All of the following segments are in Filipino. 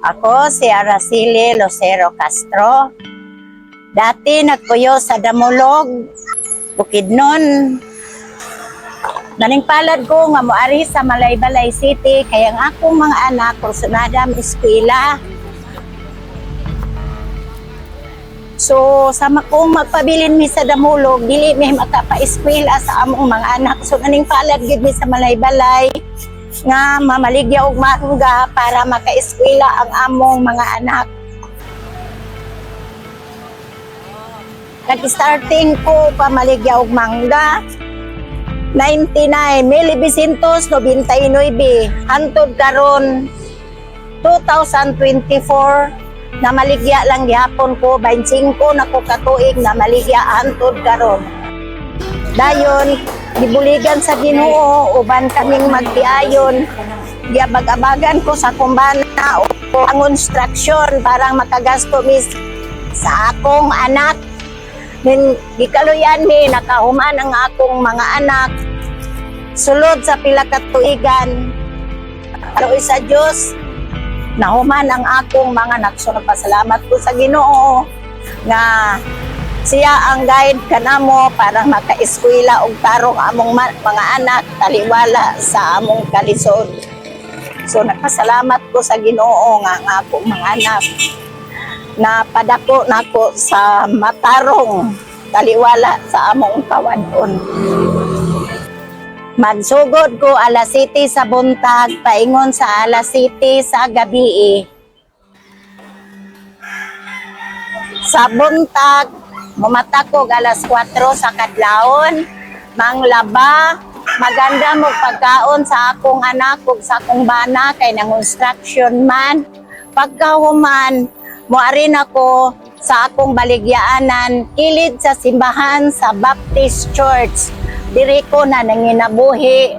Ako si Araceli Lucero Castro. Dati nagpuyo sa Damulog, Bukidnon. Naningpalad ko nga moari sa Malaybalay City kaya ang akong mga anak kursunadam eskwela. So sa kung magpabilin mi sa Damulog, dili mi makapa-eskwela sa among mga anak. So naningpalad gid mi sa Malaybalay nga mamaligya og mangga para maka-eskwela ang among mga anak. Nag-starting ko pamaligya og mangga 1999 hantod karon 2024 na maligya lang gihapon ko 25 na ko katuig na maligya hantod karon. Dayon gibuligan sa Ginoo uban kaming magtiayon. Giabag-abagan ko sa kumbana o ang construction para makagasto mis sa akong anak. Gikaluyan mi nakahuman ang akong mga anak sulod sa pila ka tuigan. Pero sa Dios nahuman ang akong mga anak. So nagpasalamat ko sa Ginoo nga siya ang guide kanamo para maka-eskwela og tarong among mga anak taliwala sa among kalisod. So nagpasalamat ko sa Ginoo nga ang akong mga anak na padako nako sa matarong taliwala sa among kawadon. Magsugod ko alas 7 sa buntag paingon sa alas 7 sa gabi. Sa buntag mumatakog alas 4 sa kadlawon, manglaba, maganda mo pagkaon sa akong anak ug sa akong bana kay nang construction man. Pagkahuman, moari ako sa akong baligyaanan kilid sa simbahan sa Baptist Church. Diri ko na nanginabuhi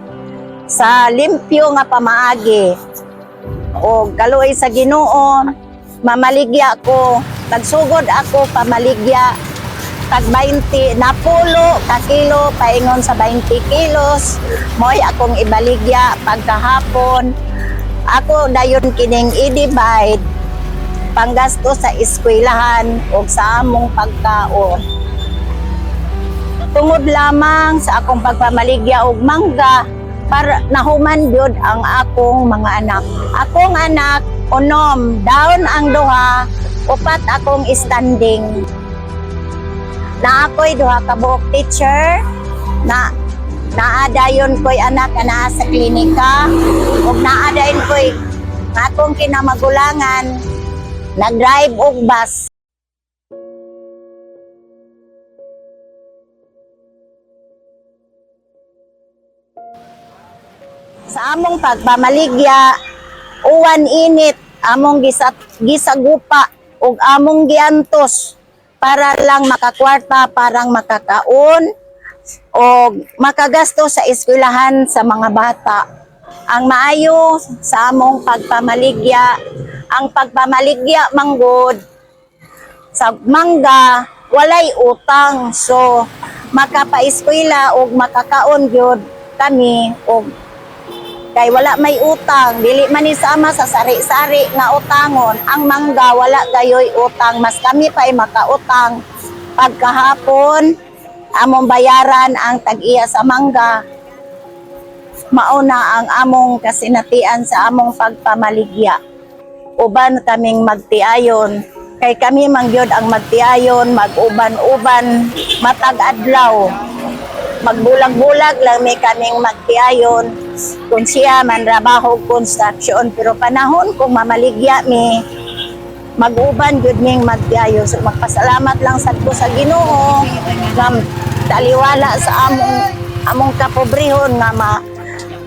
sa limpyo nga pamaagi. O kaluoy sa Ginoo, mamaligya ko, pagsugod ako pamaligya tag 20 na pulo ka kilo paingon sa 20 kilos mo'y akong ibaligya pagkahapon. Ako dayon kining i-divide panggasto sa eskwelahan o sa among pagkaon. Tungod lamang sa akong pagpamaligya og mangga para nahuman gyud ang akong mga anak. Akong anak unom, down ang duha, upat akong standing. Na ako'y duha ka buok teacher, na naadayon ko'y anak na sa klinika, ug naadayon ko'y akong kinamagulangan, nag-drive og bus. Sa among pagpamaligya, uwan init, among gisagupa ug among giantos para lang makakwarta, parang makakaon o makagasto sa eskwelahan sa mga bata. Ang maayo sa among pagpamaligya, ang pagpamaligya manggod sa mangga, walay utang. So, makapa-eskwela o makakaon gyud kami o kay wala may utang, dili man ni sama sa sari-sari nga utangon. Ang mangga wala gayoy utang, mas kami pa ay makautang. Pagkahapon among bayaran ang tag-iya sa mangga. Mauna ang among kasinatian sa among pagpamaligya. Uban kaming magtiayon, kay kami mangyod ang magtiayon, mag-uban-uban, matag adlaw. Magbulag-bulag lang may kaming magtiayon. Kung siya man trabaho construction, pero panahon kung mamaligya mi, mag-uban jud ming magtiayon. So magpasalamat lang sad ko sa Ginoo nga taliwala sa among kapobrehon nga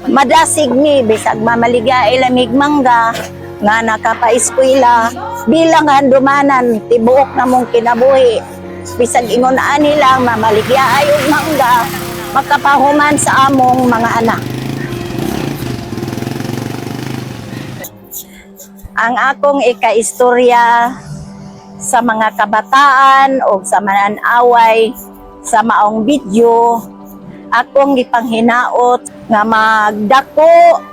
madasig mi bisag mamaligya ilamig mangga nga nakapa-eskwela bilang handumanan tibuok na mong kinabuhi. Bisag ingon ani lang mamaligya ay og mangga makapahuman sa among mga anak. Ang akong ikaistorya sa mga kabataan o sa mananaway sa maong video, akong gipanghinaot nga magdako,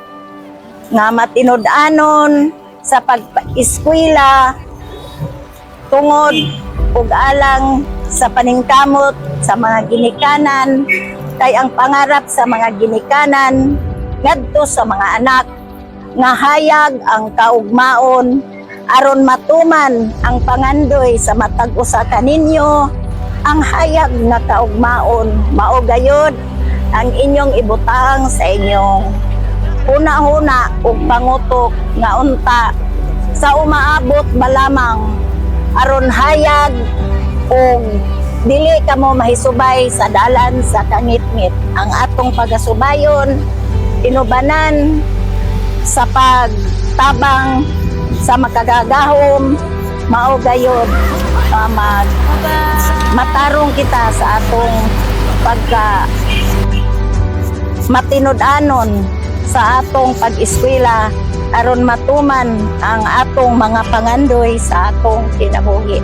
nga matinud-anon, sa pag-eskwela tungod ug alang sa paningkamot sa mga ginikanan, kay ang pangarap sa mga ginikanan ngadto sa mga anak nga hayag ang kaugmaon aron matuman ang pangandoy sa matag usa kaninyo. Ang hayag nga kaugmaon mao gayud ang inyong ibutang sa inyong una-una ug pangutok nga unta sa umaabot ba lamang aron hayag ug dili kamo mahisubay sa dalan sa kangit-ngit. Ang atong pagasubayon inubanan sa pagtabang sa makagagahom mao gayud matarong kita sa atong pagka matinud-anon sa atong pag-eskwela aron matuman ang atong mga pangandoy sa atong kinabuhi.